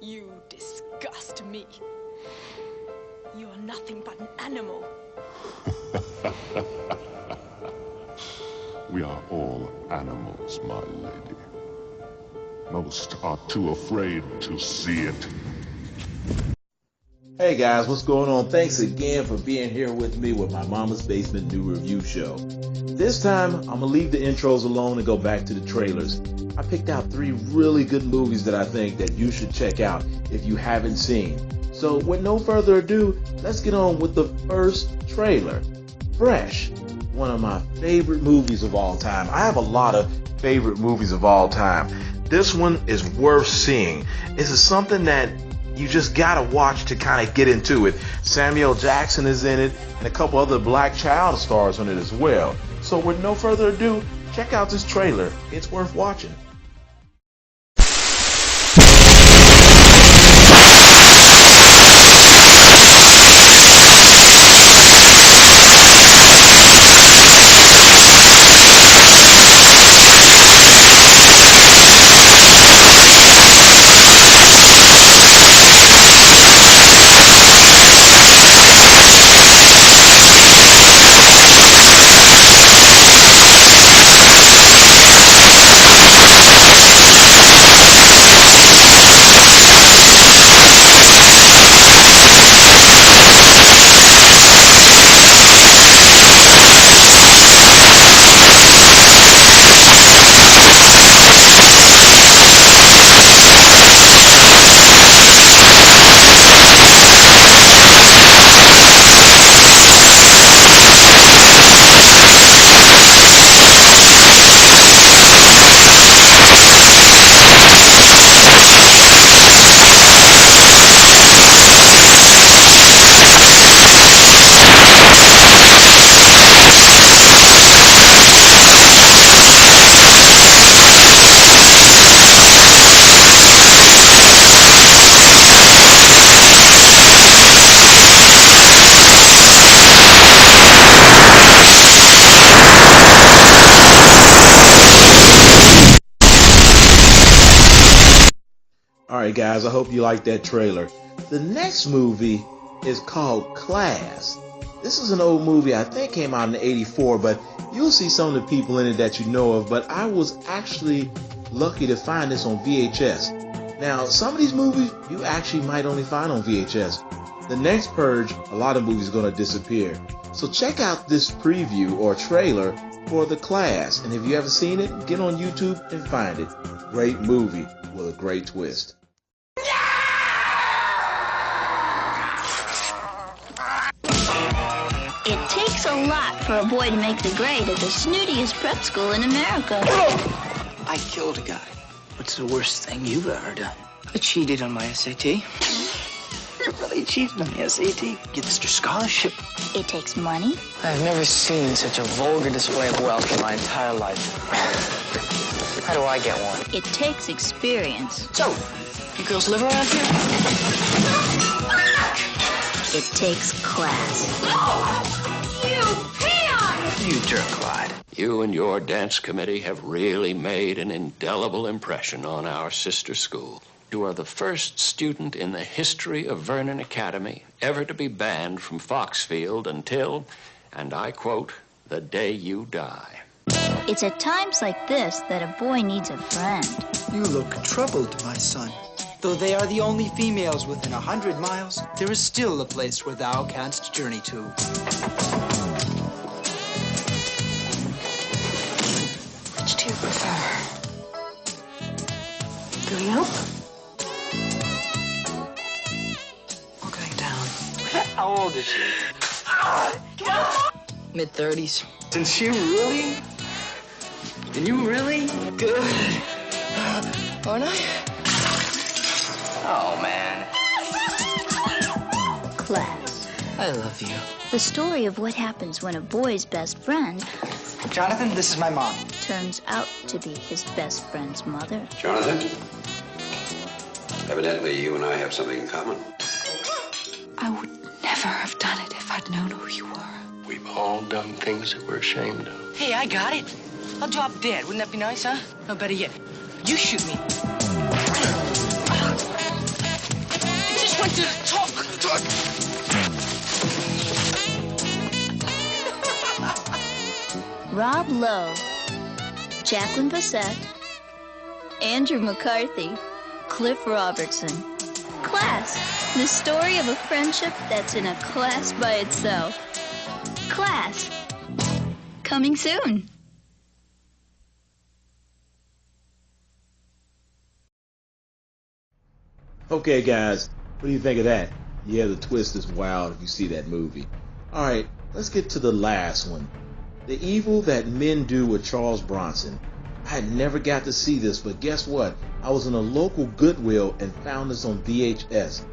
You disgust me. You are nothing but an animal. We are all animals, my lady. Most are too afraid to see it. Hey guys, what's going on? Thanks again for being here with me with my Mama's Basement New Review Show. This time, I'm gonna leave the intros alone and go back to the trailers. I picked out 3 really good movies that I think that you should check out if you haven't seen. So with no further ado, let's get on with the first trailer. Fresh, one of my favorite movies of all time. I have a lot of favorite movies of all time. This one is worth seeing. This is something that you just gotta watch to kind of get into it. Samuel Jackson is in it, and a couple other black child stars on it as well. So with no further ado, check out this trailer. It's worth watching. Alright guys, I hope you liked that trailer. The next movie is called Class. This is an old movie, I think came out in '84, but you'll see some of the people in it that you know of, but I was actually lucky to find this on VHS. Now, some of these movies you actually might only find on VHS. The next Purge, a lot of movies are going to disappear. So check out this preview or trailer for The Class, and if you haven't seen it, get on YouTube and find it. Great movie with a great twist. It takes a lot for a boy to make the grade at the snootiest prep school in America. I killed a guy. What's the worst thing you've ever done? I cheated on my SAT. You really cheated on the SAT? Get Mr. Scholarship. It takes money. I've never seen such a vulgar display of wealth in my entire life. How do I get one? It takes experience. So, you girls live around here? It takes class. You jerk, Clyde. You and your dance committee have really made an indelible impression on our sister school. You are the first student in the history of Vernon Academy ever to be banned from Foxfield until, and I quote, the day you die. It's at times like this that a boy needs a friend. You look troubled, my son. Though they are the only females within 100 miles, there is still a place where thou canst journey to. Which do you prefer? Going up? Or going down? How old is she? Mid-30s. And she really? And you really? Good. Aren't I? Oh, man. Class. I love you. The story of what happens when a boy's best friend Jonathan, this is my mom. turns out to be his best friend's mother. Jonathan, evidently you and I have something in common. I would never have done it if I'd known who you were. We've all done things that we're ashamed of. Hey, I got it. I'll drop dead. Wouldn't that be nice, huh? No, better yet, you shoot me. want you to talk. Rob Lowe, Jacqueline Bassett, Andrew McCarthy, Cliff Robertson. Class, the story of a friendship that's in a class by itself. Class, coming soon. Okay, guys, what do you think of that? Yeah, the twist is wild if you see that movie. Alright, let's get to the last one. The Evil That Men Do with Charles Bronson. I had never got to see this, but guess what? I was in a local Goodwill and found this on VHS.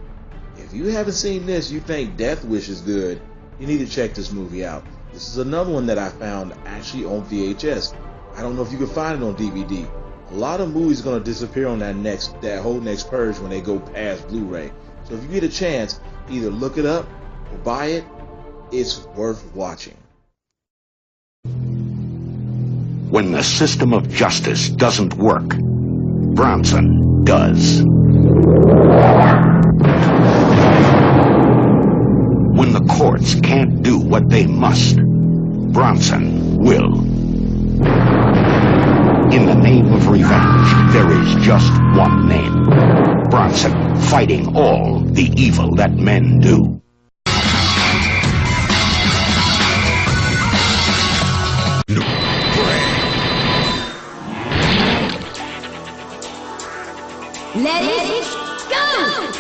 If you haven't seen this, you think Death Wish is good, you need to check this movie out. This is another one that I found actually on VHS. I don't know if you can find it on DVD. A lot of movies are going to disappear on that whole next purge when they go past Blu-ray. So if you get a chance, either look it up or buy it. It's worth watching. When the system of justice doesn't work, Bronson does. When the courts can't do what they must, Bronson will. In the name of revenge, there is just one name. Bronson, fighting all the evil that men do. Let it go!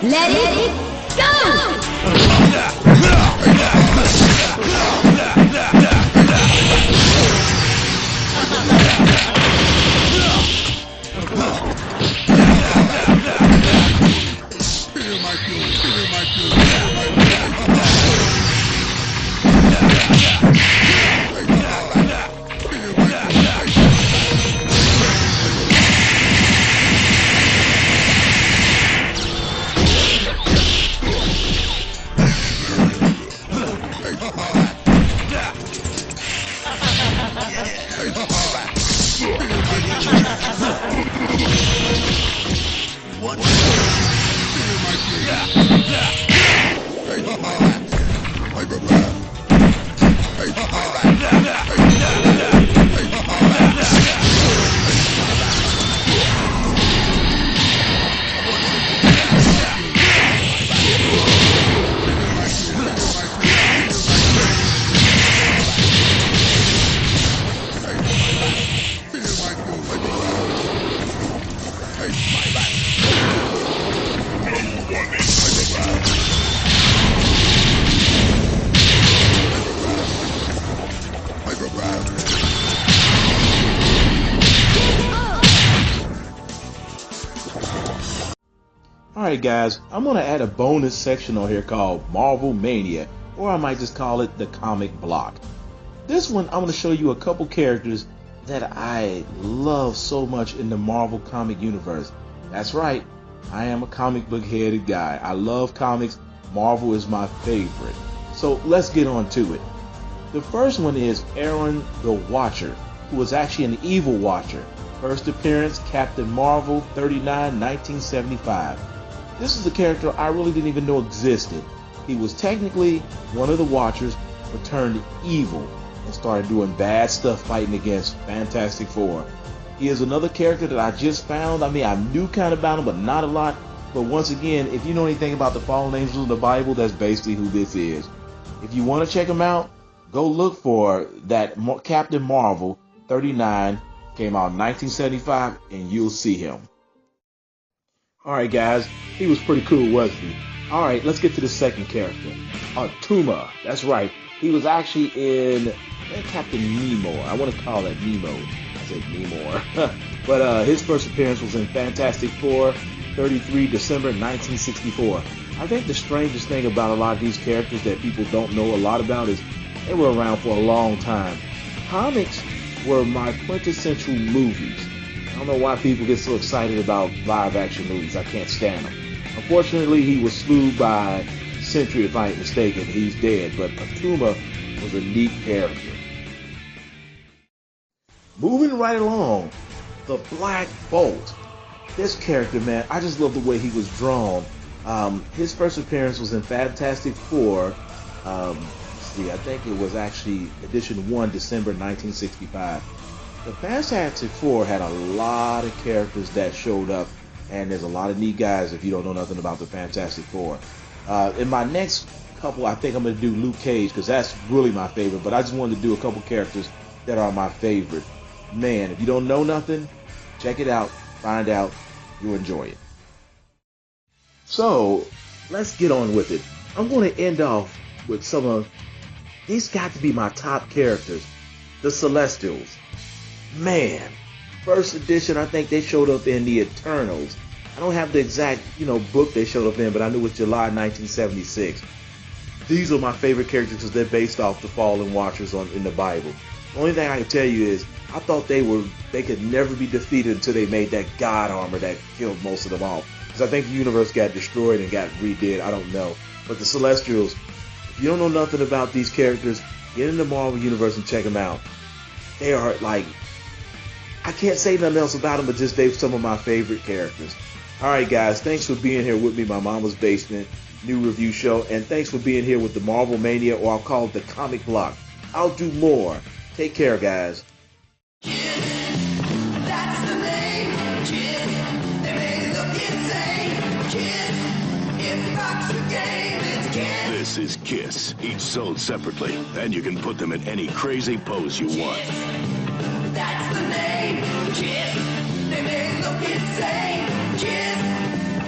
Let it go! Alright guys, I'm going to add a bonus section on here called Marvel Mania, or I might just call it the comic block. This one I'm going to show you a couple characters that I love so much in the Marvel comic universe. That's right, I am a comic book headed guy. I love comics. Marvel is my favorite. So let's get on to it. The first one is Aaron the Watcher, who was actually an evil Watcher. First appearance, Captain Marvel, 39, 1975. This is a character I really didn't even know existed. He was technically one of the Watchers, but turned evil and started doing bad stuff fighting against Fantastic Four. He is another character that I just found. I mean, I knew kind of about him, but not a lot. But once again, if you know anything about the fallen angels in the Bible, that's basically who this is. If you want to check him out, go look for that Captain Marvel 39, came out in 1975, and you'll see him. Alright guys, he was pretty cool, wasn't he? Alright, let's get to the second character. Attuma, that's right. He was actually in Captain Nemo. I want to call that Nemo. I said Nemo. But his first appearance was in Fantastic Four, 33 December 1964. I think the strangest thing about a lot of these characters that people don't know a lot about is they were around for a long time. Comics were my quintessential movies. I don't know why people get so excited about live action movies. I can't stand them. Unfortunately, he was slew by Century, if I ain't mistaken. He's dead, but Attuma was a neat character. Moving right along, the Black Bolt. This character, man, I just love the way he was drawn. His first appearance was in Fantastic Four. I think it was actually edition 1, December 1965. The Fantastic Four had a lot of characters that showed up, and there's a lot of neat guys if you don't know nothing about the Fantastic Four. In my next couple, I think I'm going to do Luke Cage, because that's really my favorite, but I just wanted to do a couple characters that are my favorite. Man, if you don't know nothing, check it out, find out, you'll enjoy it. So, let's get on with it. I'm going to end off with some of, these got to be my top characters, the Celestials. Man, first edition, I think they showed up in the Eternals. I don't have the exact, book they showed up in, but I knew it was July 1976. These are my favorite characters because they're based off the fallen Watchers in the Bible. The only thing I can tell you is, I thought they could never be defeated until they made that God armor that killed most of them off. Because I think the universe got destroyed and got redid. I don't know. But the Celestials, if you don't know nothing about these characters, get in the Marvel Universe and check them out. They are like, I can't say nothing else about them, but just they're some of my favorite characters. Alright guys, thanks for being here with me, my mama's basement new review show, and thanks for being here with the Marvel Mania, or I'll call it the Comic Block. I'll do more. Take care, guys. That's the name, kid. They may look insane, kid. It rocks the game, it's kid. This is Kiss, each sold separately, and you can put them in any crazy pose you want. That's the name, kid. They may look insane, kid.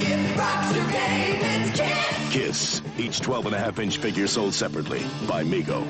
It rocks the game, it's kid. Kiss, each 12.5-inch figure sold separately by Mego.